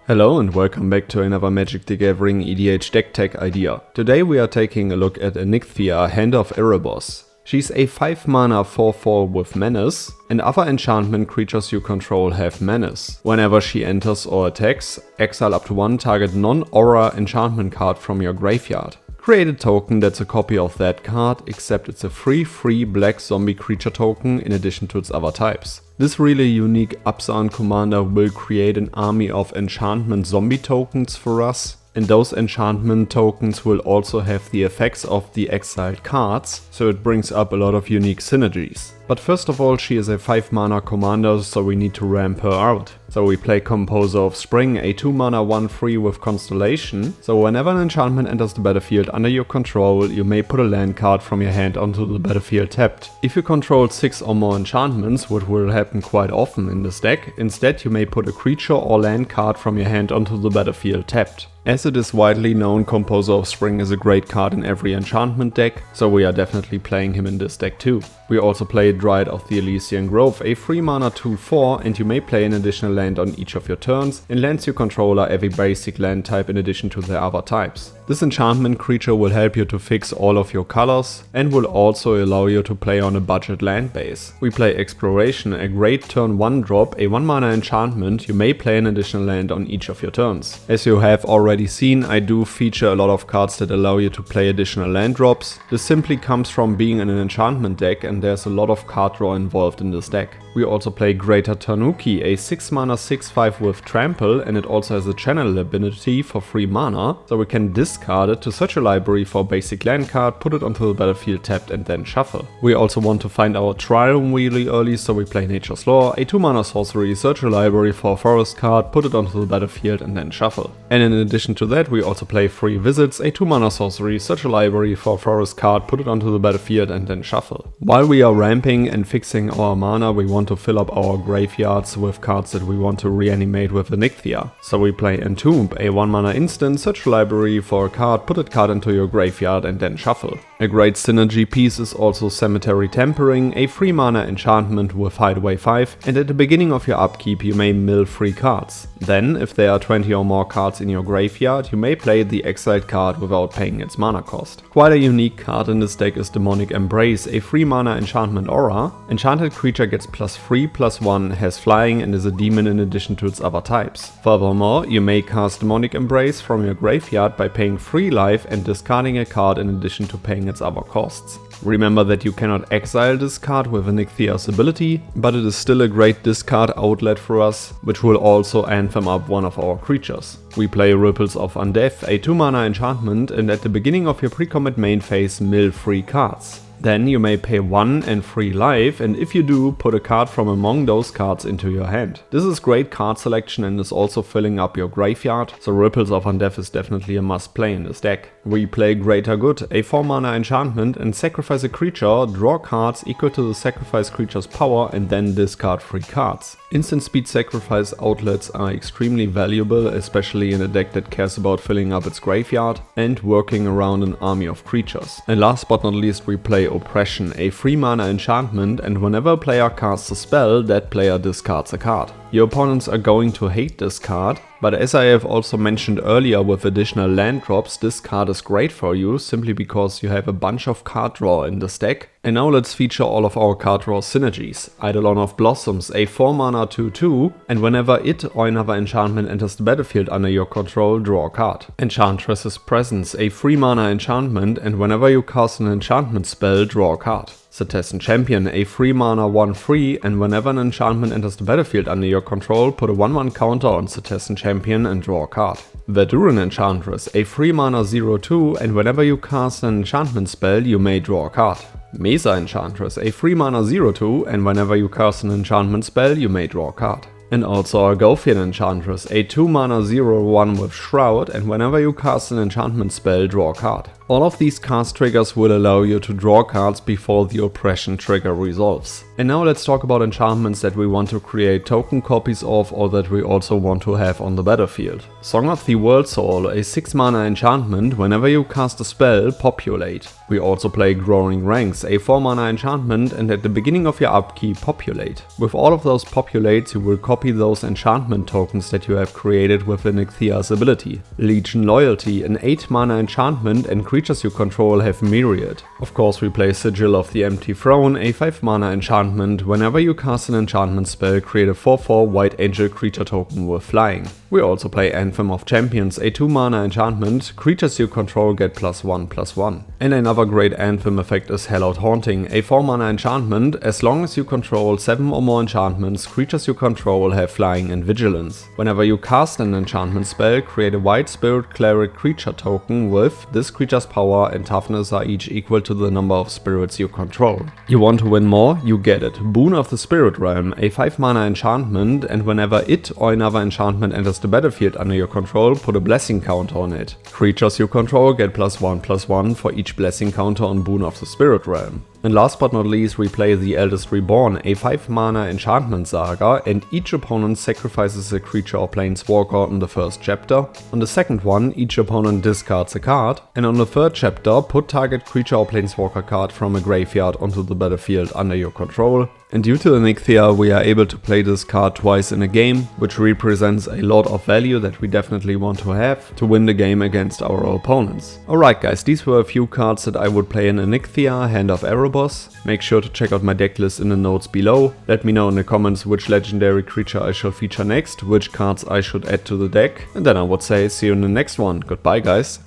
Hello and welcome back to another Magic the Gathering EDH deck tech idea. Today we are taking a look at Anikthea, Hand of Erebos. She's a 5 mana 4/4 with Menace, and other enchantment creatures you control have Menace. Whenever she enters or attacks, exile up to one target non-aura enchantment card from your graveyard. Create a token that's a copy of that card, except it's a free black zombie creature token in addition to its other types. This really unique Abzan commander will create an army of enchantment zombie tokens for us, and those enchantment tokens will also have the effects of the exiled cards, so it brings up a lot of unique synergies. But first of all, she is a 5 mana commander, so we need to ramp her out. So we play Composer of Spring, a 2 mana 1/3 with Constellation, so whenever an enchantment enters the battlefield under your control, you may put a land card from your hand onto the battlefield tapped. If you control 6 or more enchantments, which will happen quite often in this deck, instead you may put a creature or land card from your hand onto the battlefield tapped. As it is widely known, Composer of Spring is a great card in every enchantment deck, so we are definitely playing him in this deck too. We also play Dryad of the Elysian Grove, a 3 mana 2/4, and you may play an additional land on each of your turns, and lands you control are every basic land type in addition to their other types. This enchantment creature will help you to fix all of your colors, and will also allow you to play on a budget land base. We play Exploration, a great turn 1 drop, a 1 mana enchantment. You may play an additional land on each of your turns. As you have already seen, I do feature a lot of cards that allow you to play additional land drops. This simply comes from being in an enchantment deck, and there's a lot of card draw involved in this deck. We also play Greater Tanuki, a 6 mana 6/5 with Trample, and it also has a channel ability for 3 mana, so we can discard it to search a library for a basic land card, put it onto the battlefield tapped, and then shuffle. We also want to find our Triumph really early, so we play Nature's Law, a 2 mana sorcery, search a library for a forest card, put it onto the battlefield, and then shuffle. And in addition to that, we also play Free Visits, a 2 mana sorcery, search a library for a forest card, put it onto the battlefield, and then shuffle. While we are ramping and fixing our mana, we want to fill up our graveyards with cards that we want to reanimate with Anikthea. So we play Entomb, a 1 mana instant, search a library for a card, put that card into your graveyard, and then shuffle. A great synergy piece is also Cemetery Tampering, a 3 mana enchantment with Hideaway 5, and at the beginning of your upkeep you may mill 3 cards. Then, if there are 20 or more cards in your graveyard, you may play the exiled card without paying its mana cost. Quite a unique card in this deck is Demonic Embrace, a 3 mana enchantment aura. Enchanted creature gets +3/+1, has flying, and is a demon in addition to its other types. Furthermore, you may cast Demonic Embrace from your graveyard by paying 3 life and discarding a card in addition to paying its other costs. Remember that you cannot exile this card with Anikthea's ability, but it is still a great discard outlet for us, which will also anthem up one of our creatures. We play Ripples of Undeath, a 2 mana enchantment, and at the beginning of your pre-combat main phase mill 3 cards. Then you may pay 1 and 3 life, and if you do, put a card from among those cards into your hand. This is great card selection and is also filling up your graveyard, so Ripples of Undeath is definitely a must play in this deck. We play Greater Good, a 4 mana enchantment, and sacrifice a creature, draw cards equal to the sacrificed creature's power, and then discard 3 cards. Instant speed sacrifice outlets are extremely valuable, especially in a deck that cares about filling up its graveyard and working around an army of creatures. And last but not least, we play Oppression, a 3 mana enchantment, and whenever a player casts a spell, that player discards a card. Your opponents are going to hate this card, but as I have also mentioned earlier with additional land drops, this card is great for you simply because you have a bunch of card draw in this deck. And now let's feature all of our card draw synergies. Eidolon of Blossoms, a 4 mana 2/2, and whenever it or another enchantment enters the battlefield under your control, draw a card. Enchantress's Presence, a 3 mana enchantment, and whenever you cast an enchantment spell, draw a card. Citizen Champion, a 3 mana 1/3, and whenever an enchantment enters the battlefield under your control, put a 1/1 counter on Citizen Champion and draw a card. Verduran Enchantress, a 3 mana 0/2, and whenever you cast an enchantment spell, you may draw a card. Mesa Enchantress, a 3 mana 0/2, and whenever you cast an enchantment spell, you may draw a card. And also Argothian Enchantress, a 2 mana 0/1 with Shroud, and whenever you cast an enchantment spell, draw a card. All of these cast triggers will allow you to draw cards before the oppression trigger resolves. And now let's talk about enchantments that we want to create token copies of or that we also want to have on the battlefield. Song of the World Soul, a 6 mana enchantment. Whenever you cast a spell, populate. We also play Growing Ranks, a 4 mana enchantment, and at the beginning of your upkeep, populate. With all of those populates, you will copy those enchantment tokens that you have created with Anikthea's ability. Legion Loyalty, an 8 mana enchantment, and creatures you control have Myriad. Of course, we play Sigil of the Empty Throne, a 5 mana enchantment. Whenever you cast an enchantment spell, create a 4/4 White Angel creature token with flying. We also play Anthem of Champions, a 2 mana enchantment. Creatures you control get +1/+1. And another great Anthem effect is Hallowed Haunting, a 4 mana enchantment. As long as you control 7 or more enchantments, creatures you control have flying and vigilance. Whenever you cast an enchantment spell, create a White Spirit Cleric creature token with this creature's power and toughness are each equal to the number of spirits you control. You want to win more? You get it. Boon of the Spirit Realm, a 5 mana enchantment, and whenever it or another enchantment enters the battlefield under your control, put a blessing counter on it. Creatures you control get +1/+1 for each blessing counter on Boon of the Spirit Realm. And last but not least, we play The Eldest Reborn, a 5 mana enchantment saga, and each opponent sacrifices a creature or planeswalker in the first chapter. On the second one, each opponent discards a card, and on the third chapter, put target creature or planeswalker card from a graveyard onto the battlefield under your control. And due to Anikthea, we are able to play this card twice in a game, which represents a lot of value that we definitely want to have to win the game against our opponents. Alright guys, these were a few cards that I would play in Anikthea, Hand of Erebos. Make sure to check out my deck list in the notes below. Let me know in the comments which legendary creature I shall feature next, which cards I should add to the deck, and then I would say see you in the next one. Goodbye guys.